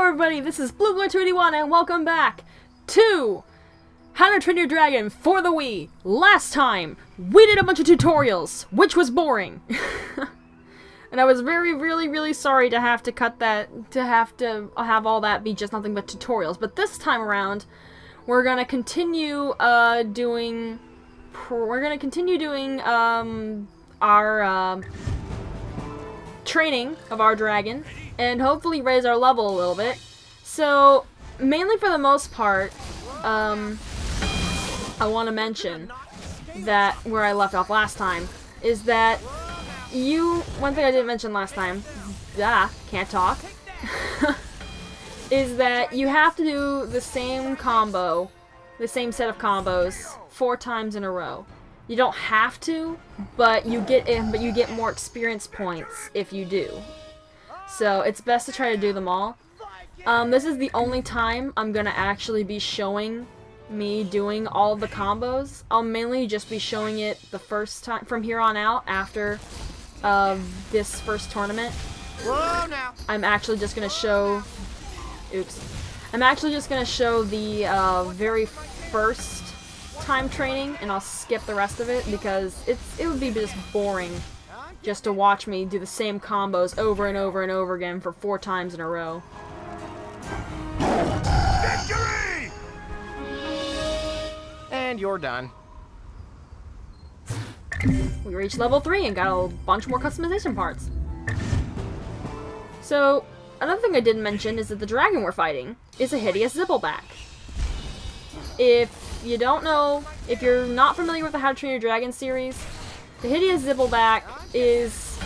everybody, this is BlueGlow281 and welcome back to How to Train Your Dragon for the Wii. Last time, we did a bunch of tutorials, which was boring. And I was really sorry to have to cut that, to have all that be just nothing but tutorials. But this time around, we're gonna continue doing our training of our dragon, and hopefully raise our level a little bit. So, mainly for the most part, I want to mention that where I left off last time is that one thing I didn't mention last time, can't talk, is that you have to do the same combo, the same set of combos 4 times in a row. You don't have to, but you get more experience points if you do. So it's best to try to do them all. This is the only time I'm gonna actually be showing me doing all of the combos. I'll mainly just be showing it the first time from here on out after this first tournament. Whoa, now. I'm actually just gonna show. I'm actually just gonna show the very first time training, and I'll skip the rest of it because it would be just boring just to watch me do the same combos over and over and over again for 4 times in a row. Victory! And you're done. We reached level 3 and got a bunch more customization parts. So, another thing I didn't mention is that the dragon we're fighting is a hideous Zippleback. If you don't know, if you're not familiar with the How to Train Your Dragon series, the hideous Zippleback is,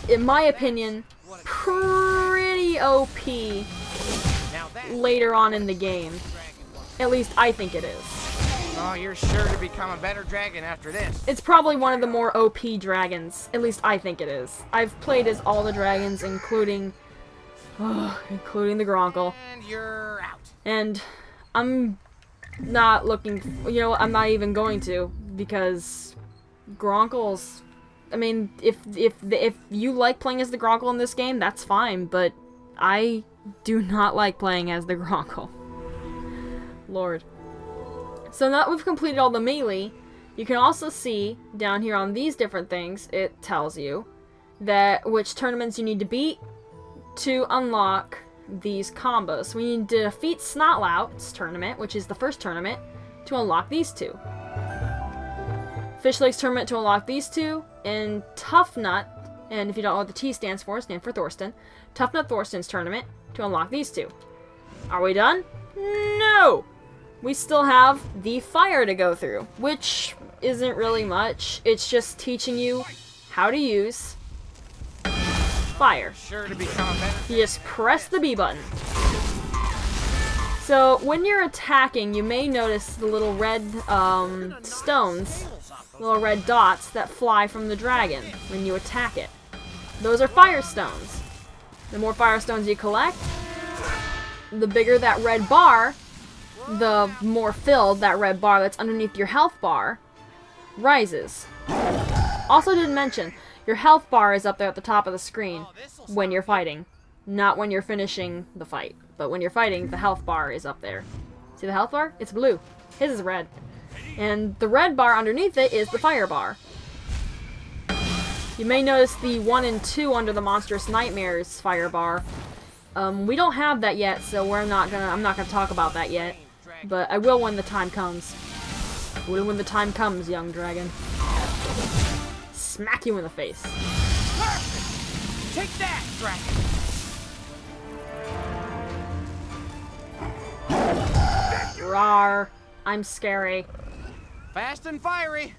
in my opinion, pretty OP later on in the game. At least I think it is. Oh, you're sure to become a better dragon after this. It's probably one of the more OP dragons. At least I think it is. I've played as all the dragons, including the Gronkle. And you're out. And I'm not looking, I'm not even going to, because Gronkle's, I mean, if you like playing as the Gronkle in this game, that's fine, but I do not like playing as the Gronkle. Lord. So now that we've completed all the melee, you can also see down here on these different things, it tells you that which tournaments you need to beat to unlock these combos. So we need to defeat Snotlout's tournament, which is the first tournament, to unlock these 2. Fish Lake's tournament to unlock these 2, and Tough Nut, and if you don't know what the T stands for, it stands for Thorsten, Tough Nut Thorsten's tournament to unlock these 2. Are we done? No! We still have the fire to go through, which isn't really much. It's just teaching you how to use fire. Sure to become a better. You just press the B button. So when you're attacking, you may notice the little red stones, little red dots that fly from the dragon when you attack it. Those are fire stones. The more fire stones you collect, the bigger that red bar, the more filled that red bar that's underneath your health bar rises. Also didn't mention, your health bar is up there at the top of the screen when you're fighting. Not when you're finishing the fight, but when you're fighting, the health bar is up there. See the health bar? It's blue. His is red. And the red bar underneath it is the fire bar. You may notice the 1 and 2 under the Monstrous Nightmares fire bar. We don't have that yet, so I'm not gonna talk about that yet. But I will when the time comes. When the time comes, young dragon. Smack you in the face. Perfect. Take that, dragon. Rawr. I'm scary. Fast and fiery.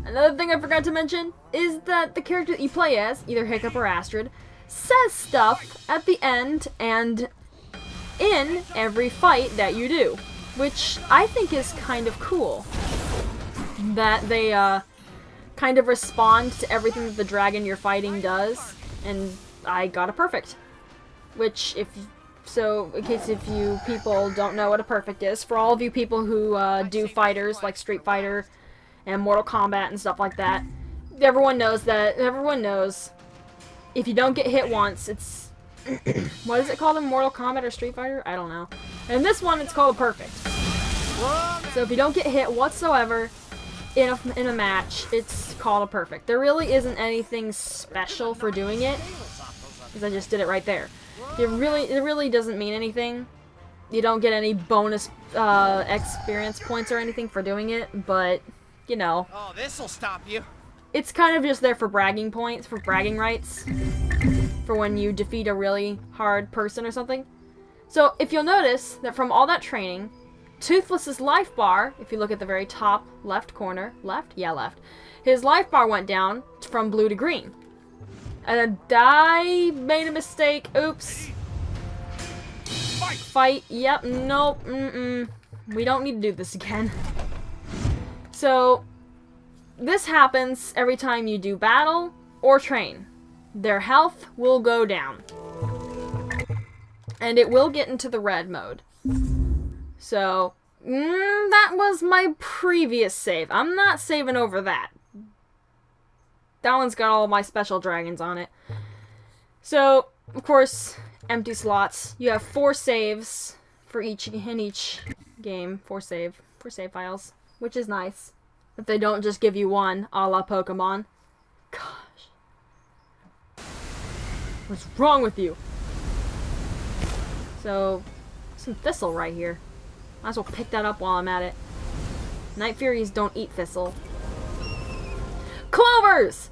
Another thing I forgot to mention is that the character that you play as, either Hiccup or Astrid, says stuff at the end and in every fight that you do, which I think is kind of cool. That they kind of respond to everything that the dragon you're fighting does, and I got a perfect. Which, in case if you people don't know what a perfect is, for all of you people who do fighters like Street Fighter and Mortal Kombat and stuff like that, everyone knows if you don't get hit once, it's... what is it called in Mortal Kombat or Street Fighter? I don't know. And this one, it's called a perfect. So if you don't get hit whatsoever in a match, it's called a perfect. There really isn't anything special for doing it, because I just did it right there. It really doesn't mean anything. You don't get any bonus experience points or anything for doing it, but, you know. Oh, this'll stop you. It's kind of just there for bragging points, for bragging rights, for when you defeat a really hard person or something. So, if you'll notice that from all that training, Toothless's life bar, if you look at the very top left corner, left? Yeah, left. His life bar went down from blue to green. And I made a mistake. Oops. Fight. Yep. Nope. We don't need to do this again. So, this happens every time you do battle or train. Their health will go down. And it will get into the red mode. So, that was my previous save. I'm not saving over that. That one's got all my special dragons on it. So, of course, empty slots. You have 4 saves for in each game. 4 save files, which is nice. If they don't just give you one, a la Pokemon. Gosh. What's wrong with you? So, some thistle right here. Might as well pick that up while I'm at it. Night Furies don't eat thistle. Clovers!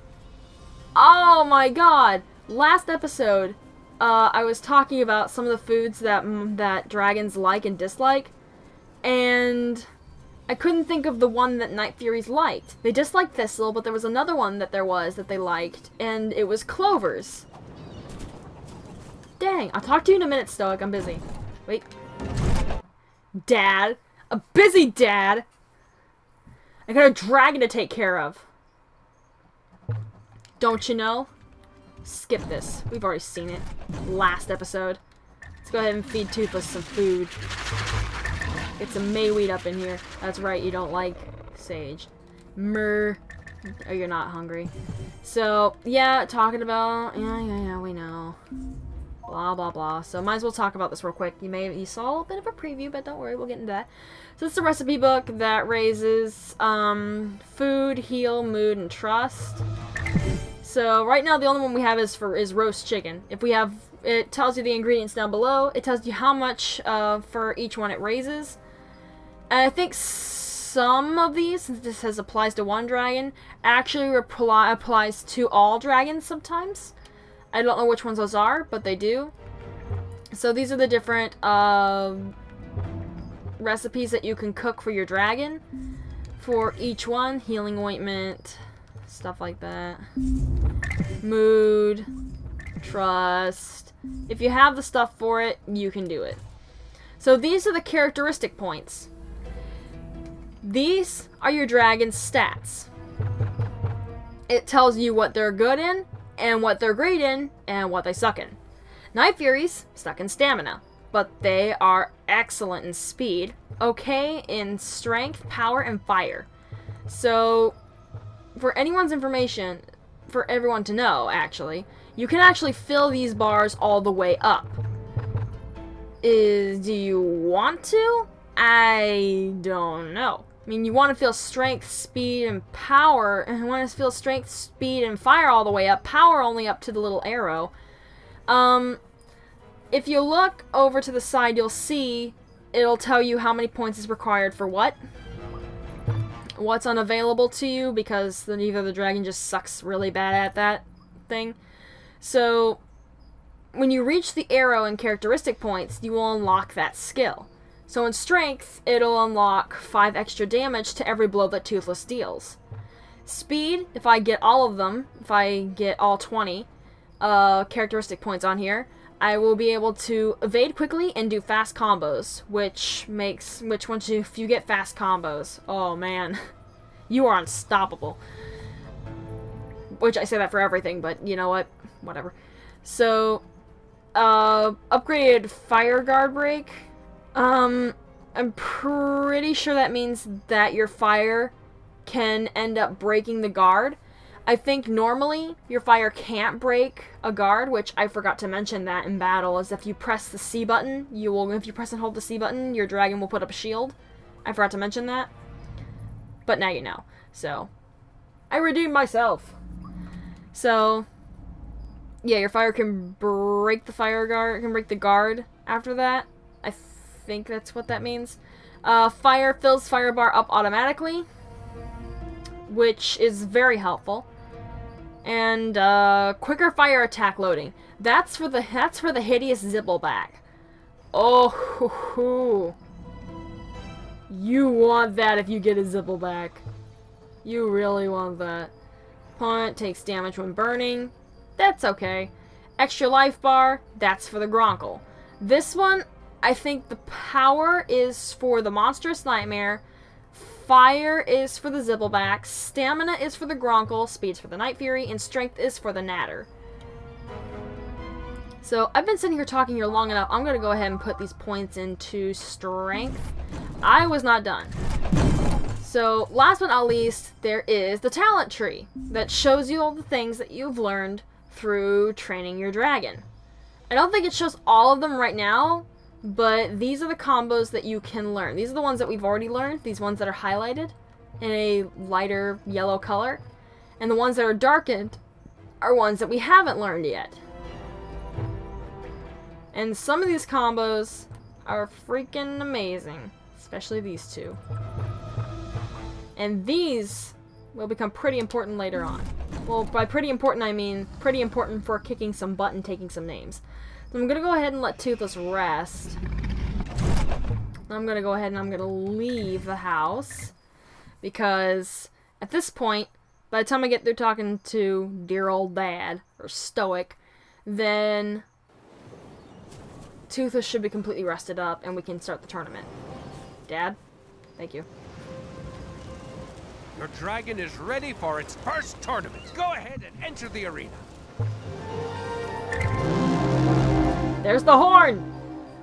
Oh my god! Last episode, I was talking about some of the foods that dragons like and dislike, and I couldn't think of the one that Night Furies liked. They disliked thistle, but there was another one that they liked, and it was clovers. Dang, I'll talk to you in a minute, Stoic. I'm busy. Wait. Dad. A busy dad. I got a dragon to take care of. Don't you know? Skip this. We've already seen it. Last episode. Let's go ahead and feed Toothless some food. Get some mayweed up in here. That's right, you don't like sage. Oh, you're not hungry. So, yeah, talking about... Yeah, we know. Blah, blah, blah. So, might as well talk about this real quick. You saw a bit of a preview, but don't worry, we'll get into that. So, it's a recipe book that raises food, heal, mood, and trust. So, right now, the only one we have is roast chicken. If we have... It tells you the ingredients down below. It tells you how much for each one it raises. And I think some of these, since this applies to one dragon, actually applies to all dragons sometimes. I don't know which ones those are, but they do. So these are the different recipes that you can cook for your dragon. For each one, healing ointment, stuff like that. Mood, trust. If you have the stuff for it, you can do it. So these are the characteristic points. These are your dragon's stats. It tells you what they're good in, and what they're great in, and what they suck in. Night Furies suck in stamina, but they are excellent in speed, okay in strength, power, and fire. So, for anyone's information, for everyone to know, actually, you can actually fill these bars all the way up. Do you want to? I don't know. I mean, you want to feel strength, speed, and power, and you want to feel strength, speed, and fire all the way up. Power only up to the little arrow. If you look over to the side, you'll see it'll tell you how many points is required for what. What's unavailable to you, because then either the dragon just sucks really bad at that thing. So, when you reach the arrow and characteristic points, you will unlock that skill. So in strength, it'll unlock 5 extra damage to every blow that Toothless deals. Speed, if I get all of them, if I get all 20 characteristic points on here, I will be able to evade quickly and do fast combos, if you get fast combos, oh man, you are unstoppable. Which I say that for everything, but you know what, whatever. So, upgraded fire guard break. I'm pretty sure that means that your fire can end up breaking the guard. I think normally your fire can't break a guard, which I forgot to mention that in battle, is if you press the C button, if you press and hold the C button, your dragon will put up a shield. I forgot to mention that. But now you know. So, I redeemed myself. So, yeah, your fire can break the guard after that. I think that's what that means. Fire fills fire bar up automatically, which is very helpful. And quicker fire attack loading. That's for the hideous Zippleback. Oh, hoo, hoo. You want that if you get a Zippleback. You really want that. Opponent takes damage when burning. That's okay. Extra life bar. That's for the Gronkle. This one, I think the power is for the Monstrous Nightmare. Fire is for the Zippleback, Stamina is for the Gronkle, Speed's for the Night Fury, and Strength is for the Natter. So, I've been sitting here talking here long enough. I'm going to go ahead and put these points into Strength. I was not done. So, last but not least, there is the Talent Tree that shows you all the things that you've learned through training your dragon. I don't think it shows all of them right now, but these are the combos that you can learn. These are the ones that we've already learned, these ones that are highlighted in a lighter yellow color. And the ones that are darkened are ones that we haven't learned yet. And some of these combos are freaking amazing, especially these two. And these will become pretty important later on. Well, by pretty important I mean pretty important for kicking some butt and taking some names. So I'm going to go ahead and let Toothless rest. I'm going to go ahead and I'm going to leave the house. Because at this point, by the time I get through talking to dear old dad, or Stoic, then Toothless should be completely rested up and we can start the tournament. Dad? Thank you. Your dragon is ready for its first tournament. Go ahead and enter the arena. There's the horn!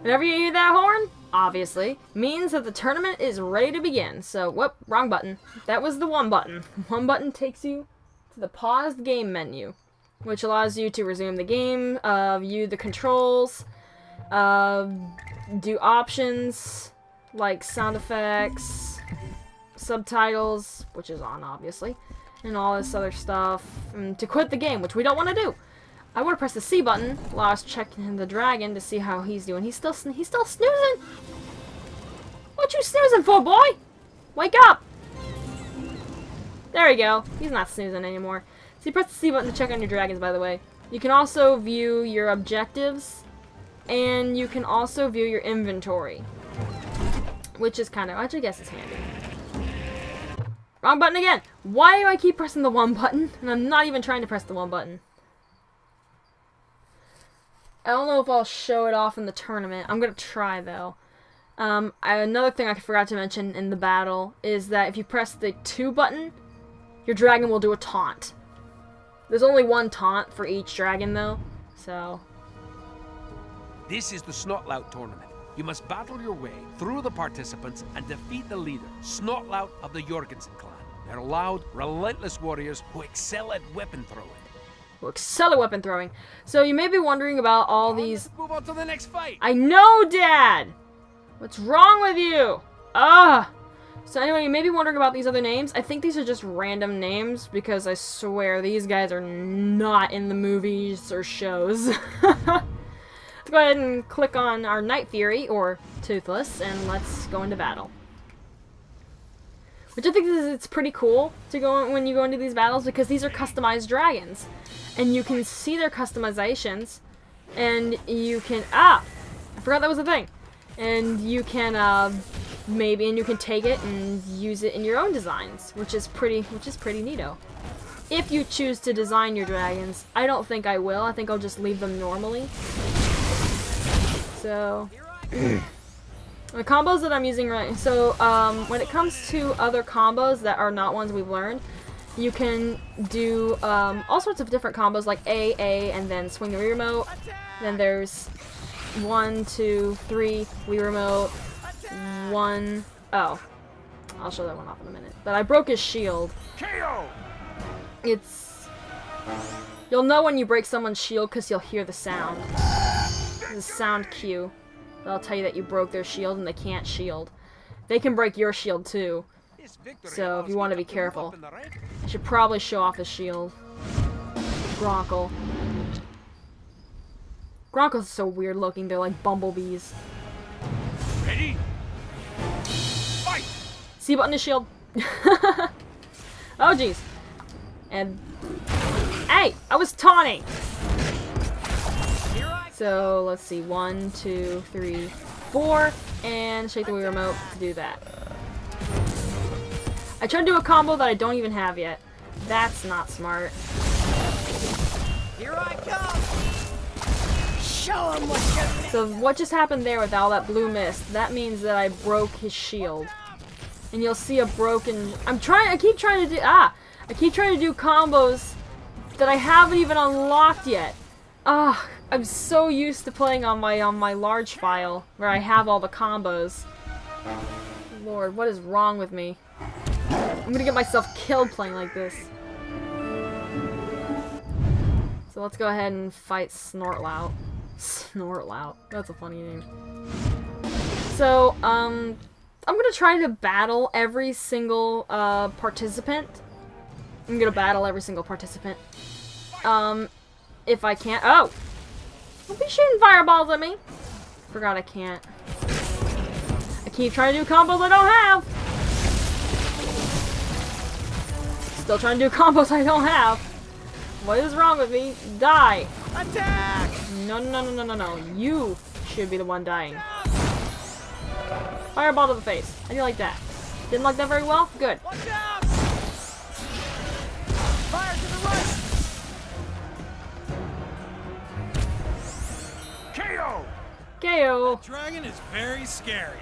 Whenever you hear that horn, obviously, means that the tournament is ready to begin. So, whoop, wrong button. That was the one button. One button takes you to the paused game menu, which allows you to resume the game, view the controls, do options, like sound effects, subtitles, which is on, obviously, and all this other stuff, and to quit the game, which we don't want to do. I want to press the C button while I was checking the dragon to see how he's doing. He's still snoozing. What you snoozing for, boy? Wake up! There we go. He's not snoozing anymore. So you press the C button to check on your dragons, by the way. You can also view your objectives, and you can also view your inventory, which is kind of, which I guess is handy. Wrong button again. Why do I keep pressing the one button? And I'm not even trying to press the one button. I don't know if I'll show it off in the tournament. I'm going to try, though. Another thing I forgot to mention in the battle is that if you press the 2 button, your dragon will do a taunt. There's only one taunt for each dragon, though, so... This is the Snotlout tournament. You must battle your way through the participants and defeat the leader, Snotlout of the Jorgensen clan. They're loud, relentless warriors who excel at weapon throwing. So you may be wondering about all these... Let's move on to the next fight. I know, Dad! What's wrong with you? Ugh! So anyway, you may be wondering about these other names. I think these are just random names because I swear these guys are not in the movies or shows. Let's go ahead and click on our Night Fury, or Toothless, and let's go into battle. Which I think it's pretty cool to go when you go into these battles because these are customized dragons. And you can see their customizations, and you can, I forgot that was a thing. And you can, you can take it and use it in your own designs, which is pretty neato. If you choose to design your dragons, I don't think I will. I think I'll just leave them normally. So, the combos that I'm using when it comes to other combos that are not ones we've learned, you can do all sorts of different combos like A, and then swing the Wii remote. Then there's 1, 2, 3, Wii remote, 1, I'll show that one off in a minute. But I broke his shield. KO! It's You'll know when you break someone's shield because you'll hear the sound. The sound cue. That'll tell you that you broke their shield and they can't shield. They can break your shield too. So if you want to be careful. I should probably show off his shield. Gronkle. Gronkle's so weird looking, they're like bumblebees. Ready? Fight! C button is shield. Oh jeez. And hey, I was taunting. So let's see, 1, 2, 3, 4, and shake the Wii remote to do that. I tried to do a combo that I don't even have yet. That's not smart. Here I come! Show him what you... So what just happened there with all that blue mist? That means that I broke his shield. And you'll see a broken... I keep trying to do combos that I haven't even unlocked yet. I'm so used to playing on my large file where I have all the combos. Lord, what is wrong with me? I'm gonna get myself killed playing like this. So let's go ahead and fight Snortlout. Snortlout. That's a funny name. So, I'm gonna try to battle every single participant. I'm gonna battle every single participant. If I can't. Oh! Don't be shooting fireballs at me! Forgot I can't. I keep trying to do combos I don't have! Still trying to do combos I don't have. What is wrong with me? Die! Attack! No, no, no, no, no, no. You should be the one dying. Fireball to the face. How do you like that? Didn't like that very well? Good. Watch out! Fire to the right! KO! KO! Dragon is very scary.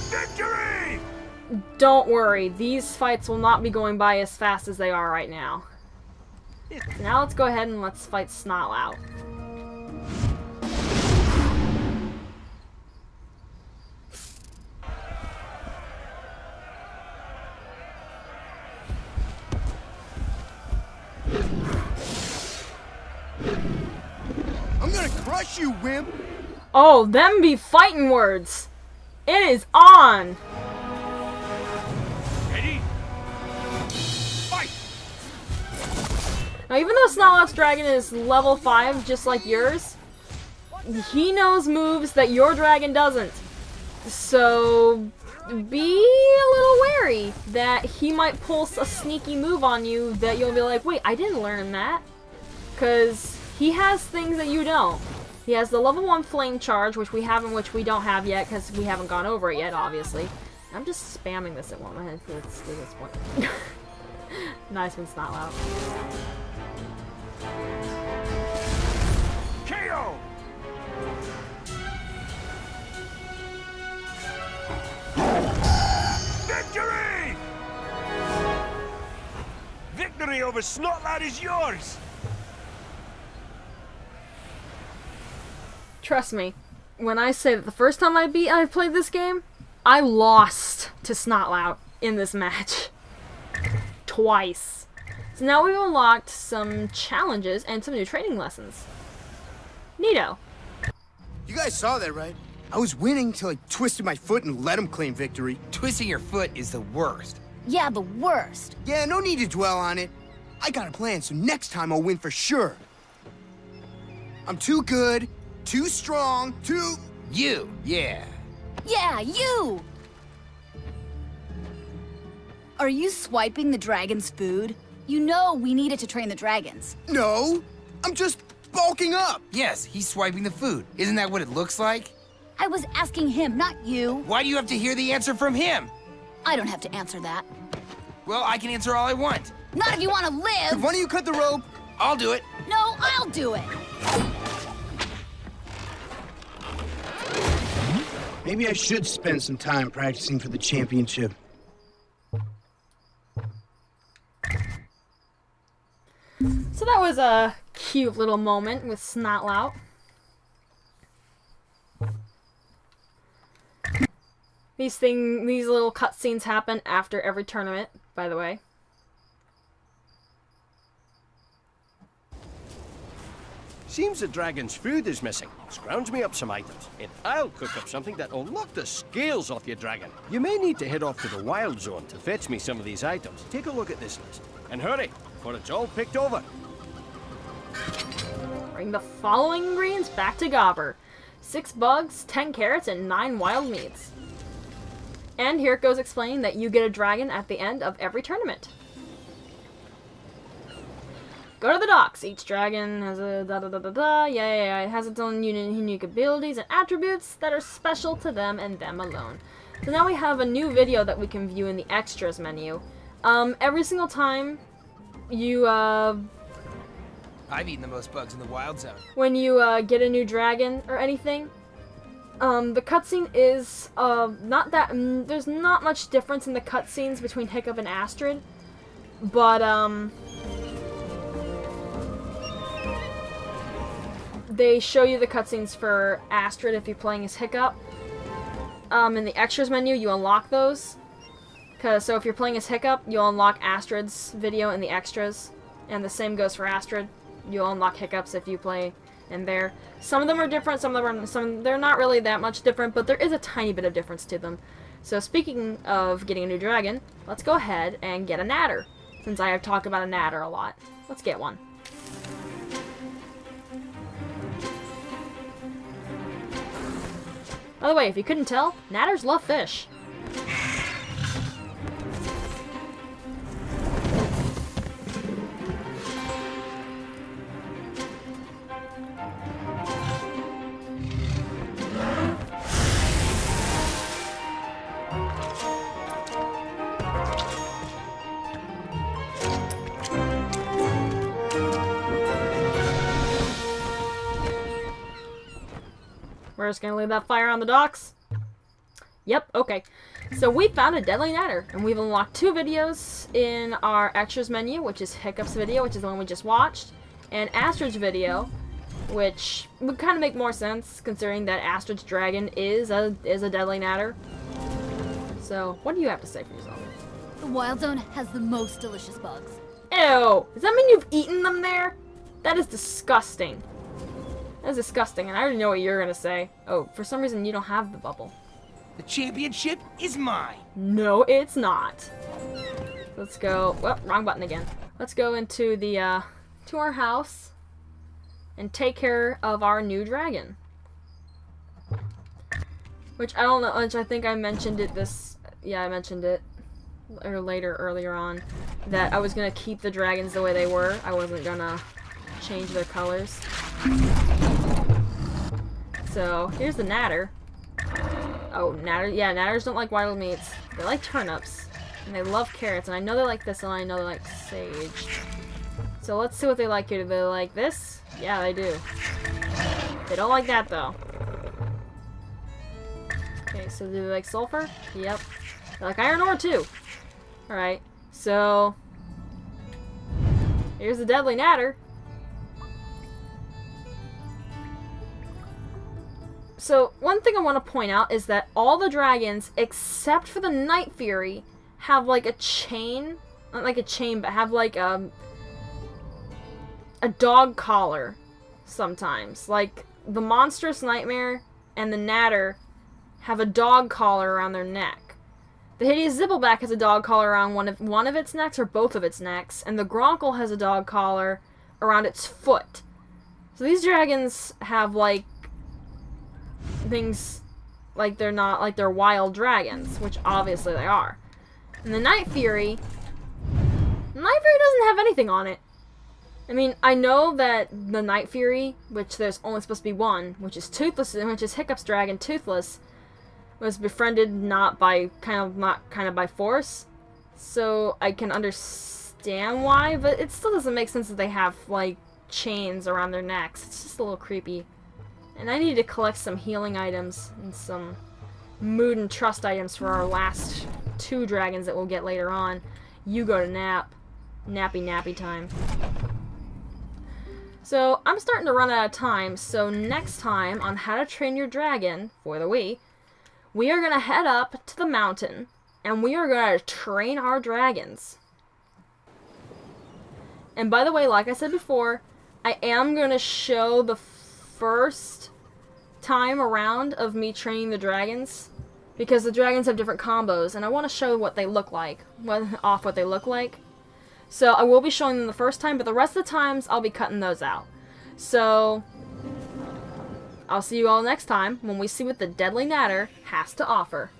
Victory! Don't worry, these fights will not be going by as fast as they are right now. So now let's go ahead and let's fight Snotlout. I'm gonna crush you, wimp! Oh, them be fighting words! It is on! Ready? Fight! Now, even though Snotlout's dragon is level 5, just like yours, he knows moves that your dragon doesn't. So, be a little wary that he might pull a sneaky move on you that you'll be like, wait, I didn't learn that. Because he has things that you don't. He has the level 1 flame charge, which we don't have yet because we haven't gone over it yet, obviously. I'm just spamming this at one head to this point. Nice one, Snotlout. KO! Victory! Victory over Snotlout is yours! Trust me, when I say that the first time I played this game, I lost to Snotlout in this match. Twice. So now we've unlocked some challenges and some new training lessons. Neato. You guys saw that, right? I was winning till I twisted my foot and let him claim victory. Twisting your foot is the worst. Yeah, the worst. Yeah, no need to dwell on it. I got a plan, so next time I'll win for sure. I'm too good, too strong, too... You, yeah. Yeah, you! Are you swiping the dragon's food? You know we need it to train the dragons. No! I'm just bulking up! Yes, he's swiping the food. Isn't that what it looks like? I was asking him, not you. Why do you have to hear the answer from him? I don't have to answer that. Well, I can answer all I want. Not if you want to Could live! one of you cut the rope? I'll do it. No, I'll do it! Maybe I should spend some time practicing for the championship. So that was a cute little moment with Snotlout. These little cutscenes happen after every tournament, by the way. Seems the dragon's food is missing. Scrounge me up some items, and I'll cook up something that'll knock the scales off your dragon. You may need to head off to the wild zone to fetch me some of these items. Take a look at this list. And hurry, for it's all picked over. Bring the following ingredients back to Gobber. 6 bugs, 10 carrots, and 9 wild meats. And here it goes explaining that you get a dragon at the end of every tournament. Go to the docks. Each dragon has a da-da-da-da-da. Yeah. It has its own unique abilities and attributes that are special to them and them alone. So now we have a new video that we can view in the extras menu. Every single time you, I've eaten the most bugs in the wild zone. when you, get a new dragon or anything, the cutscene is, not that, there's not much difference in the cutscenes between Hiccup and Astrid, but, they show you the cutscenes for Astrid if you're playing as Hiccup. In the extras menu, you unlock those. So if you're playing as Hiccup, you'll unlock Astrid's video in the extras. And the same goes for Astrid. You'll unlock Hiccup's if you play in there. Some of them are different, some of them are, they're not really that much different, but there is a tiny bit of difference to them. So speaking of getting a new dragon, let's go ahead and get a Natter. Since I have talked about a Natter a lot. Let's get one. By the way, if you couldn't tell, Natters love fish. We're just gonna leave that fire on the docks? Yep, okay. So we found a deadly Natter, and we've unlocked 2 videos in our extras menu, which is Hiccup's video, which is the one we just watched, and Astrid's video, which would kind of make more sense, considering that Astrid's dragon is a deadly Natter. So, what do you have to say for yourself? The wild zone has the most delicious bugs. Ew! Does that mean you've eaten them there? That is disgusting. That is disgusting, and I already know what you're gonna say. Oh, for some reason you don't have the bubble. The championship is mine. No, it's not. Let's go. Well, wrong button again. Let's go into the, to our house and take care of our new dragon. Which I don't know, which I think I mentioned it I mentioned it earlier on, that I was gonna keep the dragons the way they were. I wasn't gonna change their colors. So, here's the Natter. Oh, Natters don't like wild meats. They like turnips. And they love carrots. And I know they like this, and I know they like sage. So let's see what they like here. Do they like this? Yeah, they do. They don't like that, though. Okay, so do they like sulfur? Yep. They like iron ore, too. Alright, so... here's the deadly Natter. So, one thing I want to point out is that all the dragons, except for the Night Fury, have like a chain, not like a chain, but have like a dog collar sometimes. Like, the Monstrous Nightmare and the Natter have a dog collar around their neck. The Hideous Zibbleback has a dog collar around one of its necks or both of its necks, and the Gronkle has a dog collar around its foot. So these dragons have like things like they're not like they're wild dragons, which obviously they are. And the Night Fury doesn't have anything on it. I mean, I know that the Night Fury, which there's only supposed to be one, which is Toothless, which is Hiccup's dragon, Toothless, was befriended not by force. So I can understand why, but it still doesn't make sense that they have like chains around their necks. It's just a little creepy. And I need to collect some healing items and some mood and trust items for our last 2 dragons that we'll get later on. You go to nap. Nappy time. So, I'm starting to run out of time, so next time on How to Train Your Dragon for the Wii, we are going to head up to the mountain, and we are going to train our dragons. And by the way, like I said before, I am going to show the first time around of me training the dragons, because the dragons have different combos, and I want to show what they look like, what they look like. So I will be showing them the first time, but the rest of the times I'll be cutting those out. So I'll see you all next time when we see what the Deadly Natter has to offer.